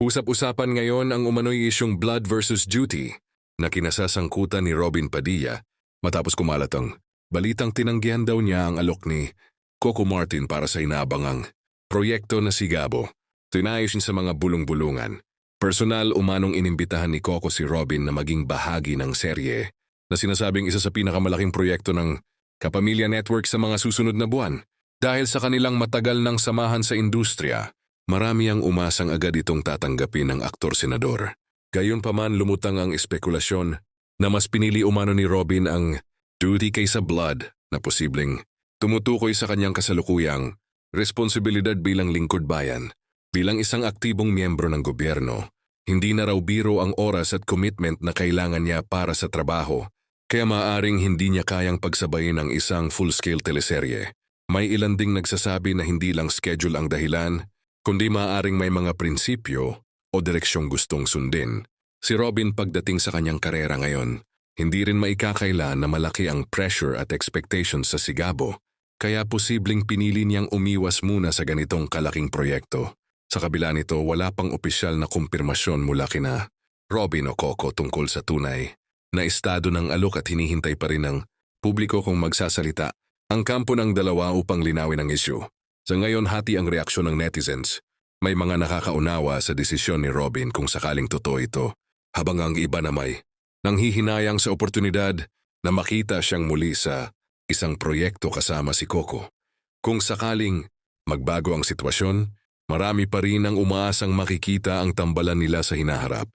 Usap-usapan ngayon ang umano'y isyung Blood versus Duty na kinasasangkutan ni Robin Padilla matapos kumalat ang balitang tinanggihan daw niya ang alok ni Coco Martin para sa inaabangang proyekto na Sigabo. Tinayosin sa mga bulong-bulungan. Personal umanong inimbitahan ni Coco si Robin na maging bahagi ng serye na sinasabing isa sa pinakamalaking proyekto ng Kapamilya Network sa mga susunod na buwan. Dahil sa kanilang matagal ng samahan sa industriya, marami ang umasang agad itong tatanggapin ng aktor-senador. Gayunpaman lumutang ang espekulasyon na mas pinili umano ni Robin ang duty kaysa blood na posibleng tumutukoy sa kanyang kasalukuyang responsibilidad bilang lingkod bayan. Bilang isang aktibong miyembro ng gobyerno, hindi na raw biro ang oras at commitment na kailangan niya para sa trabaho, kaya maaaring hindi niya kayang pagsabayin ang isang full-scale teleserye. May ilan ding nagsasabi na hindi lang schedule ang dahilan, kundi maaaring may mga prinsipyo o direksyong gustong sundin. Si Robin pagdating sa kanyang karera ngayon, hindi rin maikakaila na malaki ang pressure at expectations sa Sigabo, kaya posibleng pinili niyang umiwas muna sa ganitong kalaking proyekto. Sa kabila nito, wala pang opisyal na kumpirmasyon mula kina Robin o Coco tungkol sa tunay na estado ng alok at hinihintay pa rin ng publiko kung magsasalita ang kampo ng dalawa upang linawin ang issue. Sa ngayon, hati ang reaksyon ng netizens. May mga nakakaunawa sa desisyon ni Robin kung sakaling totoo ito, habang ang iba na may nanghihinayang sa oportunidad na makita siyang muli sa isang proyekto kasama si Coco. Kung sakaling magbago ang sitwasyon, marami pa rin ang umaasang makikita ang tambalan nila sa hinaharap.